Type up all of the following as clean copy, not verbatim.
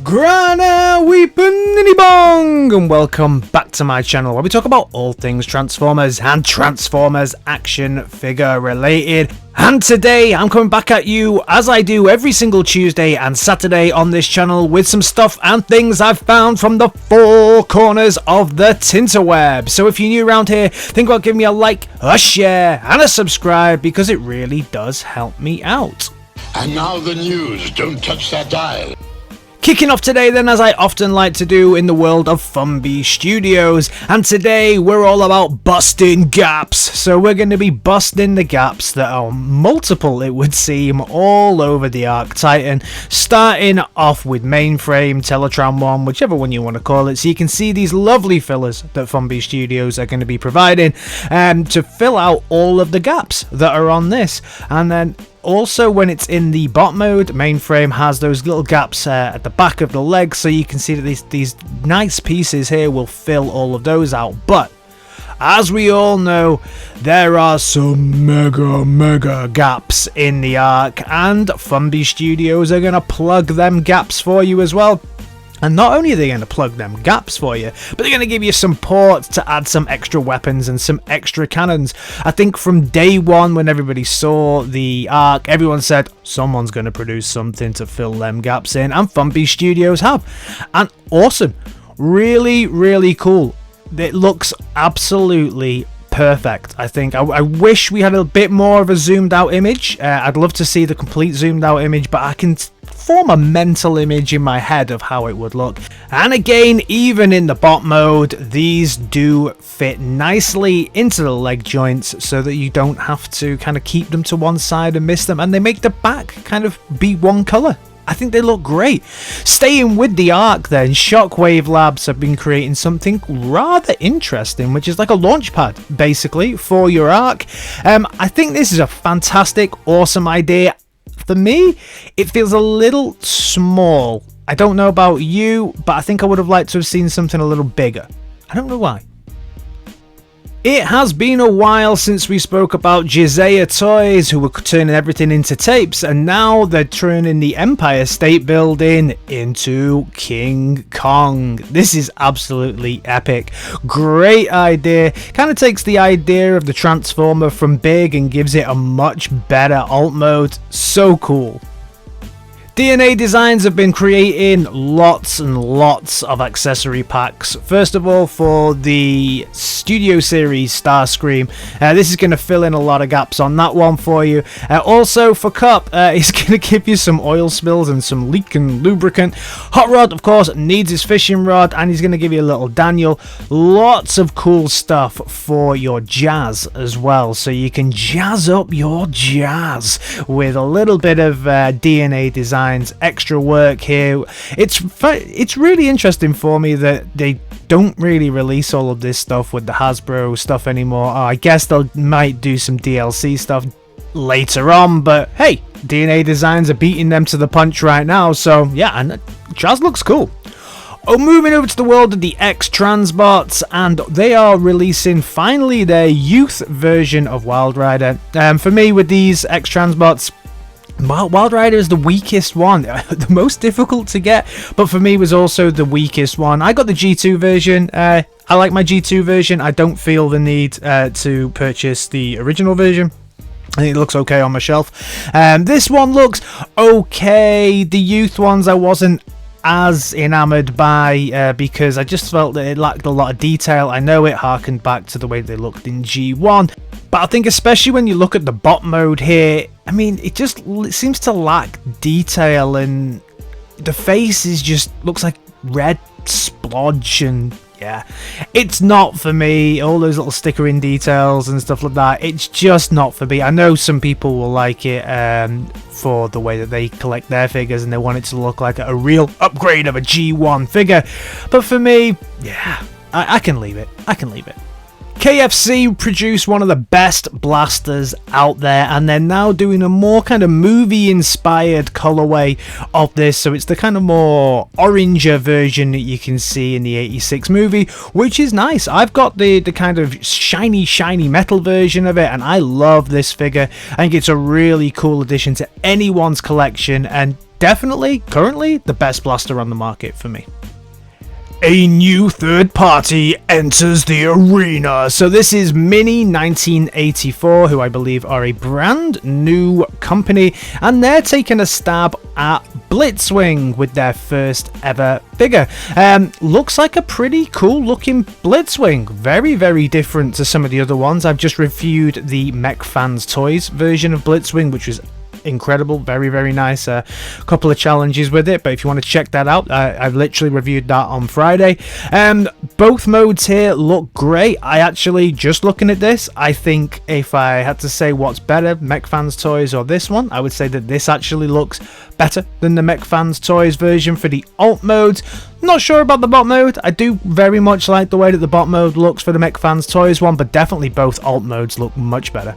Grana Weepin' Bong, and welcome back to my channel where we talk about all things Transformers and Transformers action figure related. And today I'm coming back at you as I do every single Tuesday and Saturday on this channel with some stuff and things I've found from the four corners of the tinterweb. So if you're new around here, think about giving me a like, a share and a subscribe because it really does help me out. And now the news. Don't touch that dial. Kicking off today then, as I often like to do in the world of FUNBIE Studios, and today we're all about busting gaps. So we're going to be busting the gaps that are multiple, it would seem, all over the Arc Titan, starting off with Mainframe, Teletran 1, whichever one you want to call it. So you can see these lovely fillers that FUNBIE Studios are going to be providing to fill out all of the gaps that are on this. And then also, when it's in the bot mode, Mainframe has those little gaps at the back of the legs, so you can see that these nice pieces here will fill all of those out. But as we all know, there are some mega gaps in the Arc, and FUNBIE Studios are going to plug them gaps for you as well. And not only are they going to plug them gaps for you, but they're going to give you some ports to add some extra weapons and some extra cannons. I think from day one when everybody saw the Arc, everyone said someone's going to produce something to fill them gaps in, and FUNBIE Studios have. And awesome. Really cool. It looks absolutely perfect. I think I wish we had a bit more of a zoomed out image. I'd love to see the complete zoomed out image, but I can form a mental image in my head of how it would look. And again, even in the bot mode, these do fit nicely into the leg joints so that you don't have to kind of keep them to one side and miss them, and they make the back kind of be one color. I think they look great. Staying with the Arc then, Shockwave Labs have been creating something rather interesting, which is like a launch pad, basically, for your Arc. I think this is a fantastic, awesome idea. For me, it feels a little small. I don't know about you, but I think I would have liked to have seen something a little bigger. I don't know why. It has been a while since we spoke about Gisea Toys, who were turning everything into tapes, and now they're turning the Empire State Building into King Kong. This is absolutely epic. Great idea. Kind of takes the idea of the Transformer from Big and gives it a much better alt mode. So cool. DNA Designs have been creating lots and lots of accessory packs. First of all, for the Studio Series STARSCREAM, this is going to fill in a lot of gaps on that one for you. Also for Cup, it's going to give you some oil spills and some leaking lubricant. HOTROD, of course, needs his fishing rod, and he's going to give you a little Daniel. Lots of cool stuff for your jazz as well, so you can jazz up your jazz with a little bit of DNA Design. Extra work here. It's really interesting for me that they don't really release all of this stuff with the Hasbro stuff anymore. I guess they might do some DLC stuff later on, but hey, DNA Designs are beating them to the punch right now, so yeah, and jazz looks cool. Moving over to the world of the X-transbots, and they are releasing finally their youth version of WILDRIDER. For me, with these X-transbots, WILDRIDER is the weakest one, the most difficult to get, but for me was also the weakest one. I got the G2 version. I like my G2 version. I don't feel the need to purchase the original version. I think it looks okay on my shelf. This one looks okay. The youth ones I wasn't as enamored by because I just felt that it lacked a lot of detail. I know it harkened back to the way they looked in G1, but I think especially when you look at the bot mode here, I mean, it seems to lack detail, and the face is just looks like red splodge, and yeah, it's not for me. All those little stickering details and stuff like that, it's just not for me. I know some people will like it for the way that they collect their figures and they want it to look like a real upgrade of a G1 figure, but for me, yeah, I can leave it. KFC produced one of the best blasters out there, and they're now doing a more kind of movie inspired colorway of this, so it's the kind of more oranger version that you can see in the 86 movie, which is nice. I've got the kind of shiny metal version of it, and I love this figure. I think it's a really cool addition to anyone's collection, and definitely currently the best blaster on the market for me. A new third party enters the arena. So this is Mini 1984, who I believe are a brand new company, and they're taking a stab at Blitzwing with their first ever figure. Looks like a pretty cool looking Blitzwing. Very different to some of the other ones. I've just reviewed the FANSHOBBY version of Blitzwing, which was incredible, very nice. A couple of challenges with it, but if you want to check that out, I've literally reviewed that on Friday. Both modes here look great. I actually, just looking at this, I think if I had to say what's better, FANSHOBBY or this one, I would say that this actually looks better than the FANSHOBBY version for the alt modes. Not sure about the bot mode. I do very much like the way that the bot mode looks for the FANSHOBBY one, but definitely both alt modes look much better.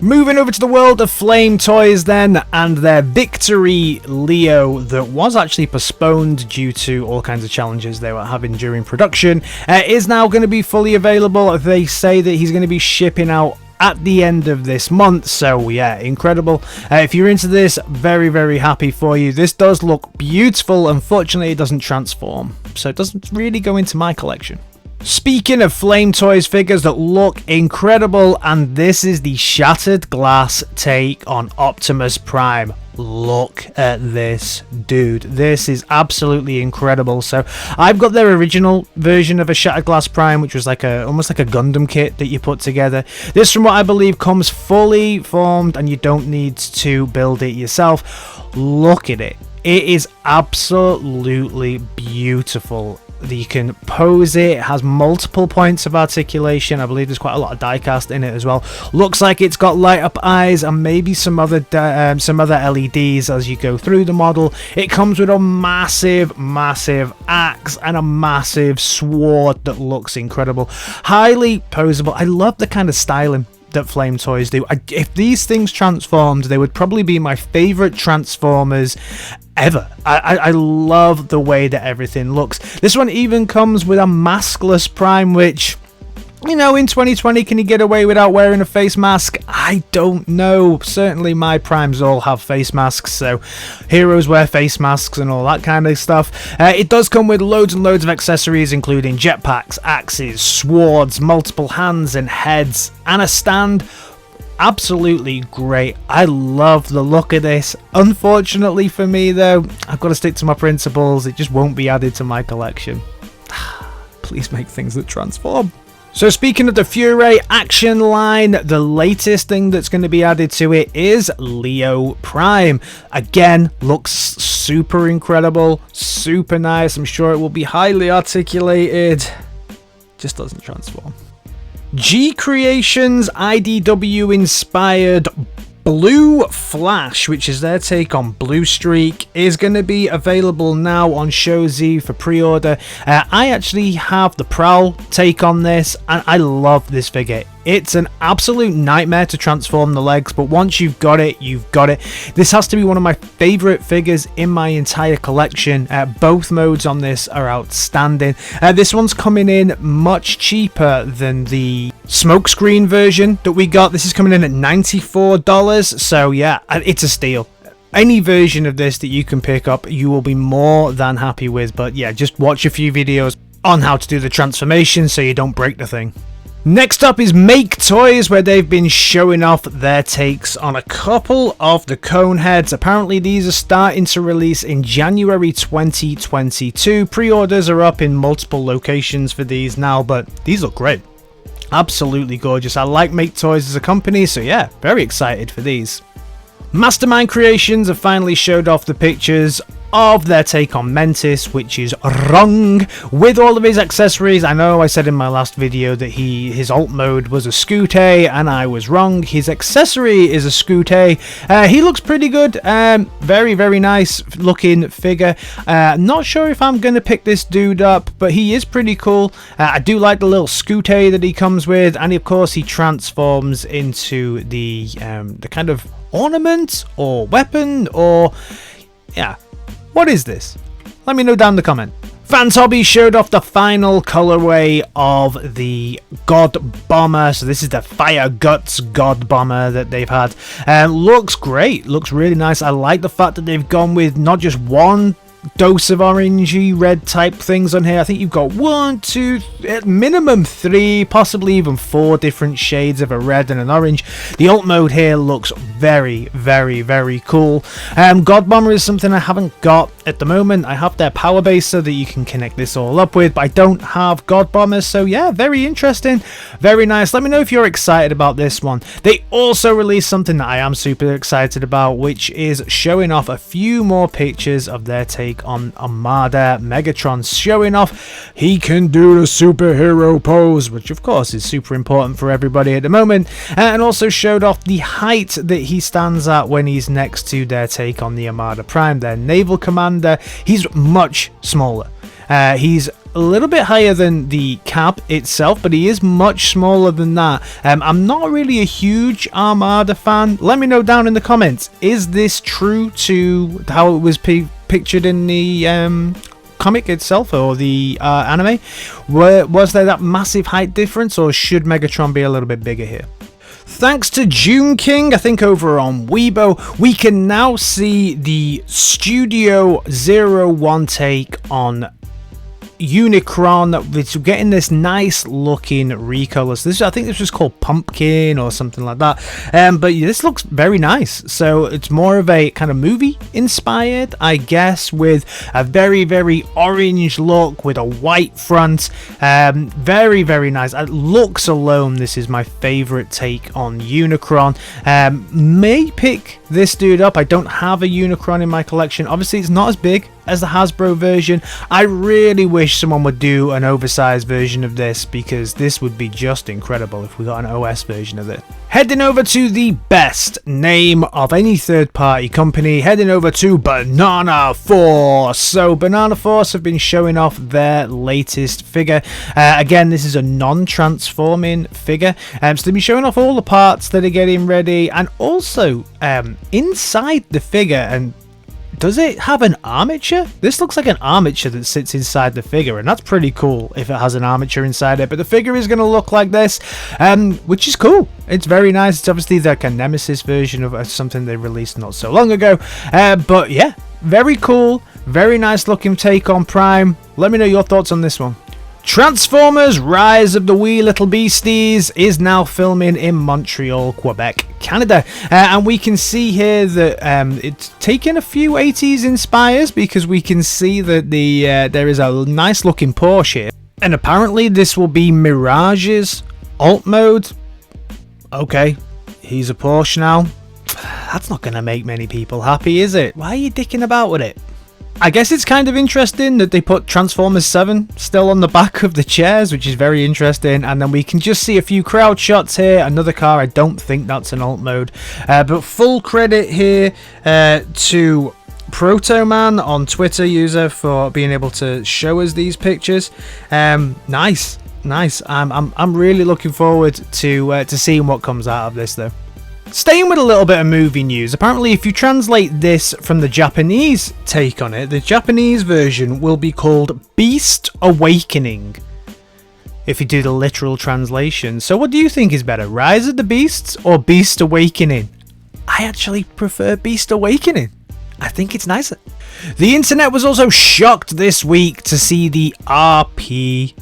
Moving over to the world of FLAMETOYS then, and their Victory Leo that was actually postponed due to all kinds of challenges they were having during production, is now going to be fully available. They say that he's going to be shipping out at the end of this month, so yeah, incredible. If you're into this, very happy for you. This does look beautiful. Unfortunately, it doesn't transform, so it doesn't really go into my collection. Speaking of FLAMETOYS figures that look incredible, and this is the Shattered Glass take on Optimus Prime. Look at this, dude. This is absolutely incredible. So I've got their original version of a Shattered Glass Prime, which was like almost like a Gundam kit that you put together. This, from what I believe, comes fully formed and you don't need to build it yourself. Look at it. It is absolutely beautiful. You can pose it. It has multiple points of articulation. I believe there's quite a lot of diecast in it as well. Looks like it's got light up eyes and maybe some other LEDs as you go through the model. It comes with a massive axe and a massive sword that looks incredible. Highly poseable. I love the kind of styling that FLAMETOYS do. If these things transformed, they would probably be my favorite Transformers ever. I love the way that everything looks. This one even comes with a maskless Prime, which, you know, in 2020, can you get away without wearing a face mask? I don't know. Certainly my Primes all have face masks, so heroes wear face masks and all that kind of stuff. It does come with loads and loads of accessories, including jetpacks, axes, swords, multiple hands and heads, and a stand. Absolutely great. I love the look of this. Unfortunately for me, though, I've got to stick to my principles. It just won't be added to my collection. Please make things that transform. So speaking of the Fury action line, the latest thing that's going to be added to it is Leo Prime. Again, looks super incredible, super nice. I'm sure it will be highly articulated. Just doesn't transform. G Creations IDW inspired Blue Flash, which is their take on BLUESTREAK, is going to be available now on ShowZ for pre-order. I actually have the Prowl take on this, and I love this figure. It's an absolute nightmare to transform the legs, but once you've got it, you've got it. This has to be one of my favorite figures in my entire collection. Both modes on this are outstanding. This one's coming in much cheaper than the smokescreen version that we got. This is coming in at $94, so yeah, it's a steal. Any version of this that you can pick up, you will be more than happy with, but yeah, just watch a few videos on how to do the transformation so you don't break the thing. Next up is MAKETOYS, where they've been showing off their takes on a couple of the Coneheads. Apparently these are starting to release in January 2022. Pre-orders are up in multiple locations for these now, but these look great. Absolutely gorgeous. I like MAKETOYS as a company, so yeah, very excited for these. Mastermind Creations have finally showed off the pictures of their take on Mantis, which is RUNG, with all of his accessories. I know I said in my last video that his alt mode was a Scooter, and I was wrong. His accessory is a Scooter. He looks pretty good. Very, very nice looking figure. Not sure if I'm going to pick this dude up, but he is pretty cool. I do like the little Scooter that he comes with, and of course he transforms into the kind of ornament or weapon, or yeah, what is this? Let me know down in the comment. FANSHOBBY showed off the final colorway of the God Bomber. So this is the Fire Guts God Bomber that they've had. Looks great, looks really nice. I like the fact that they've gone with not just one dose of orangey red type things on here. I think you've got 1, 2, at minimum 3, possibly even 4 different shades of a red and an orange. The alt mode here looks very, very, very cool. God Bomber is something I haven't got at the moment. I have their power base so that you can connect this all up with, but I don't have God Bombers, so yeah, very interesting, very nice. Let me know if you're excited about this one. They also released something that I am super excited about, which is showing off a few more pictures of their take on Armada Megatron, showing off he can do the superhero pose, which of course is super important for everybody at the moment, and also showed off the height that he stands at when he's next to their take on the Armada Prime, their naval commander. He's much smaller. He's a little bit higher than the cap itself, but he is much smaller than that. I'm not really a huge Armada fan. Let me know down in the comments, is this true to how it was pictured in the comic itself or the anime? Was there that massive height difference, or should Megatron be a little bit bigger here? Thanks to June King, I think over on Weibo, we can now see the Studio 01 take on Unicron. It's getting this nice looking recolors. This, I think this was called Pumpkin or something like that. But this looks very nice. So it's more of a kind of movie inspired, I guess, with a very, very orange look with a white front. Very, very nice. Looks alone, this is my favorite take on Unicron. May pick this dude up. I don't have a Unicron in my collection. Obviously, it's not as big as the Hasbro version. I really wish someone would do an oversized version of this, because this would be just incredible if we got an OS version of it. Heading over to the best name of any third-party company, heading over to Banana Force. So Banana Force have been showing off their latest figure. Again, this is a non-transforming figure. So they'll be showing off all the parts that are getting ready, and also inside the figure. And does it have an armature? This looks like an armature that sits inside the figure, and that's pretty cool if it has an armature inside it. But the figure is going to look like this, which is cool. It's very nice. It's obviously like a Nemesis version of something they released not so long ago. But yeah, very cool. Very nice looking take on Prime. Let me know your thoughts on this one. Transformers Rise of the Wee Little Beasties is now filming in Montreal, Quebec, Canada, and we can see here that it's taken a few 80s inspires, because we can see that there is a nice looking Porsche here, and apparently this will be Mirage's alt mode. Okay, he's a Porsche now. That's not going to make many people happy, is it? Why are you dicking about with it? I guess it's kind of interesting that they put Transformers 7 still on the back of the chairs, which is very interesting. And then we can just see a few crowd shots here. Another car, I don't think that's an alt mode. But full credit here to Protoman on Twitter user for being able to show us these pictures. Nice. I'm really looking forward to seeing what comes out of this, though. Staying with a little bit of movie news, apparently if you translate this from the Japanese take on it, the Japanese version will be called Beast Awakening, if you do the literal translation. So what do you think is better, Rise of the Beasts or Beast Awakening? I actually prefer Beast Awakening. I think it's nicer. The internet was also shocked this week to see the RP01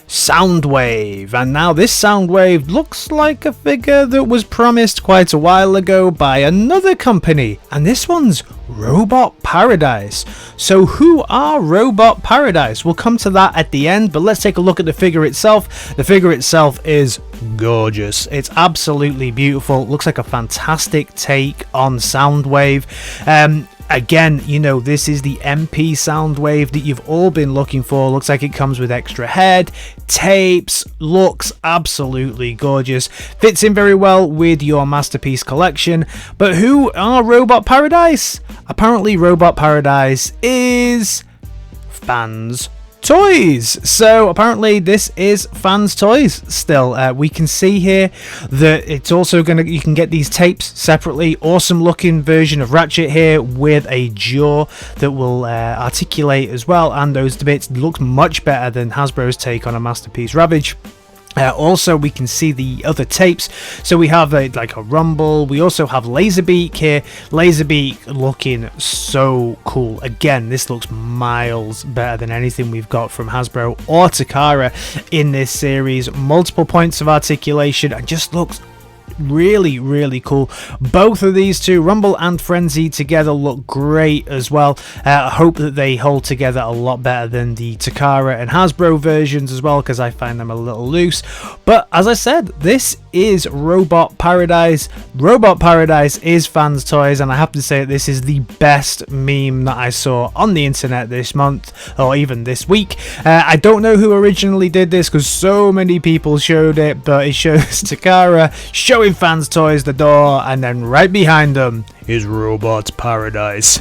Soundwave, and now this Soundwave looks like a figure that was promised quite a while ago by another company, and this one's Robot Paradise. So who are Robot Paradise? We'll come to that at the end, but let's take a look at the figure itself. The figure itself is gorgeous. It's absolutely beautiful. It looks like a fantastic take on Soundwave. Again, you know, this is the MP soundwave that you've all been looking for. Looks like it comes with extra head, tapes, looks absolutely gorgeous. Fits in very well with your masterpiece collection. But who are Robot Paradise? Apparently Robot Paradise is FANSHOBBY. So apparently this is FANSHOBBY still. We can see here that it's also you can get these tapes separately. Awesome looking version of Ratchet here with a jaw that will articulate as well, and those bits look much better than Hasbro's take on a Masterpiece Ravage. Also, we can see the other tapes. So we have like a Rumble. We also have Laserbeak here. Laserbeak looking so cool. Again, this looks miles better than anything we've got from Hasbro or Takara in this series. Multiple points of articulation and just looks really, really cool. Both of these two, Rumble and Frenzy, together look great as well. I hope that they hold together a lot better than the Takara and Hasbro versions as well, because I find them a little loose. But as I said, this is Robot Paradise. Robot Paradise is FANSHOBBY, and I have to say that this is the best meme that I saw on the internet this month, or even this week. I don't know who originally did this, because so many people showed it, but it shows Takara showing FANSHOBBY the door, and then right behind them is Robot Paradise.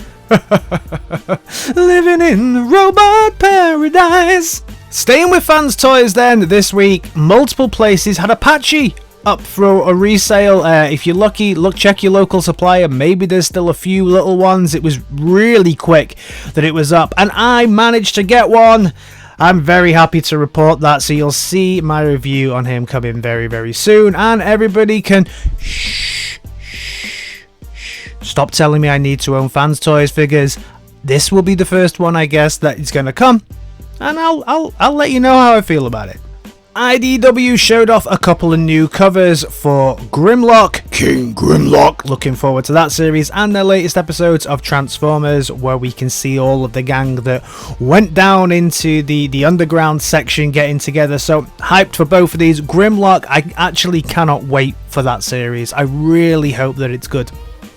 Living in Robot Paradise. Staying with FANSHOBBY then, this week, multiple places had a Apache up for a resale. If you're lucky, check your local supplier. Maybe there's still a few little ones. It was really quick that it was up, and I managed to get one. I'm very happy to report that, so you'll see my review on him coming very, very soon, and everybody can stop telling me I need to own FANSHOBBY figures. This will be the first one, I guess, that is going to come, and I'll let you know how I feel about it. IDW showed off a couple of new covers for Grimlock, King Grimlock. Looking forward to that series, and their latest episodes of Transformers, where we can see all of the gang that went down into the underground section getting together. So hyped for both of these. Grimlock, I actually cannot wait for that series. I really hope that it's good.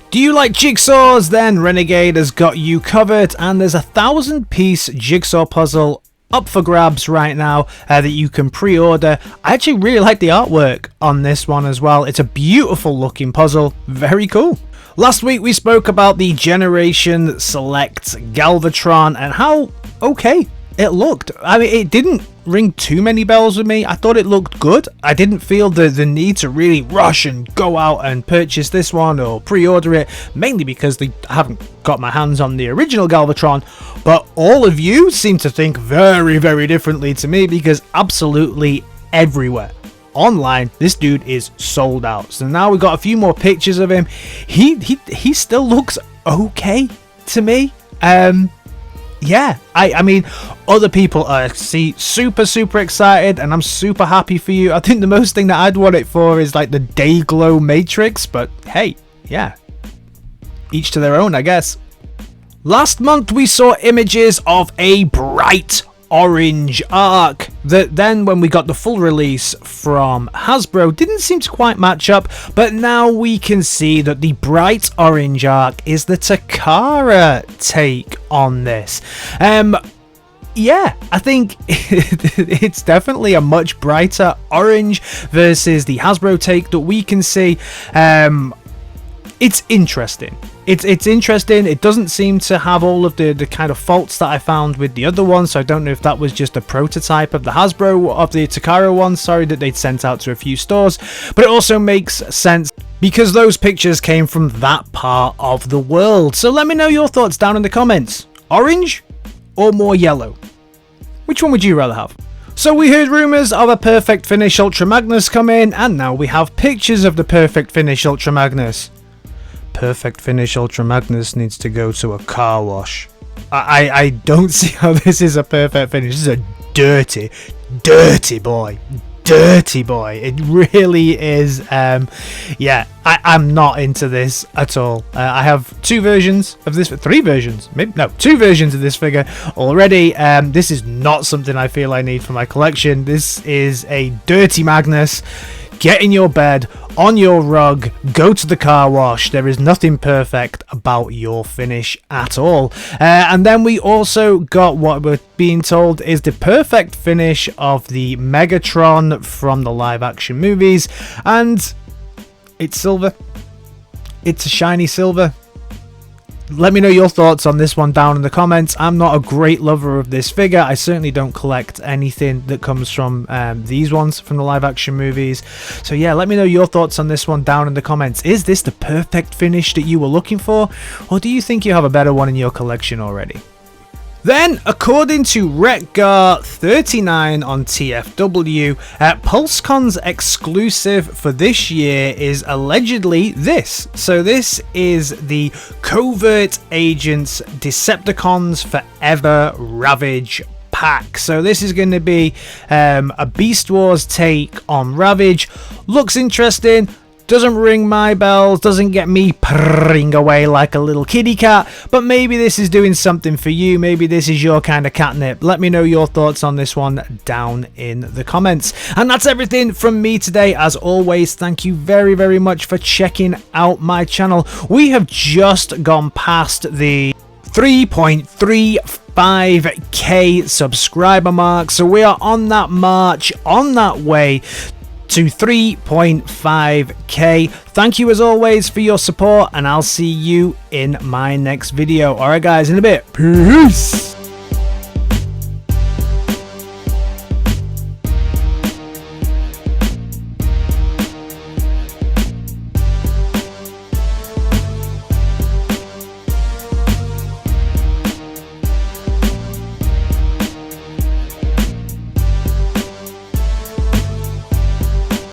Do you like jigsaws? Then Renegade has got you covered, and there's a 1,000-piece jigsaw puzzle up for grabs right now that you can pre-order. I actually really like the artwork on this one as well. It's a beautiful looking puzzle, very cool. Last week we spoke about the Generation Select Galvatron and how okay it looked. I mean, it didn't ring too many bells with me. I thought it looked good. I didn't feel the need to really rush and go out and purchase this one or pre-order it, mainly because I haven't got my hands on the original Galvatron. But all of you seem to think very, very differently to me, because absolutely everywhere online this dude is sold out. So now we've got a few more pictures of him. He still looks okay to me. Yeah, I mean, other people are super excited, and I'm super happy for you. I think the most thing that I'd want it for is like the Dayglow Matrix, but hey, yeah, each to their own, I guess. Last month we saw images of a bright orange arc that then, when we got the full release from Hasbro, didn't seem to quite match up, but now we can see that the bright orange arc is the Takara take on this. Yeah, I think it's definitely a much brighter orange versus the Hasbro take that we can see. It's interesting. It's interesting. It doesn't seem to have all of the kind of faults that I found with the other one, so I don't know if that was just a prototype of the Takara one, sorry, that they'd sent out to a few stores. But it also makes sense because those pictures came from that part of the world. So let me know your thoughts down in the comments. Orange or more yellow? Which one would you rather have? So we heard rumours of a Perfect Finish Ultra Magnus come in, and now we have pictures of the Perfect Finish Ultra Magnus. Perfect Finish Ultra Magnus needs to go to a car wash. I don't see how this is a perfect finish. This is a dirty boy. It really is. Yeah, I'm not into this at all. I have two versions of this, two versions of this figure already. This is not something I feel I need for my collection. This is a dirty Magnus. get in your bed, on your rug, go to the car wash. There is nothing perfect about your finish at all. And then we also got what we're being told is the perfect finish of the Megatron from the live action movies, and it's silver. It's a shiny silver. Let me know your thoughts on this one down in the comments. I'm not a great lover of this figure. I certainly don't collect anything that comes from these ones from the live action movies. So yeah, let me know your thoughts on this one down in the comments. Is this the perfect finish that you were looking for? Or do you think you have a better one in your collection already? Then, according to Retgar39 on TFW, PulseCon's exclusive for this year is allegedly this. So this is the Covert Agents Decepticons Forever Ravage pack. So this is going to be a Beast Wars take on Ravage. Looks interesting. Doesn't ring my bells, doesn't get me purring away like a little kitty cat, but maybe this is doing something for you. Maybe this is your kind of catnip. Let me know your thoughts on this one down in the comments. And that's everything from me today. As always, thank you very, very much for checking out my channel. We have just gone past the 3.35k subscriber mark, so we are on that march, on that way to 3.5k. Thank you as always for your support, and I'll see you in my next video. Alright guys, in a bit. Peace!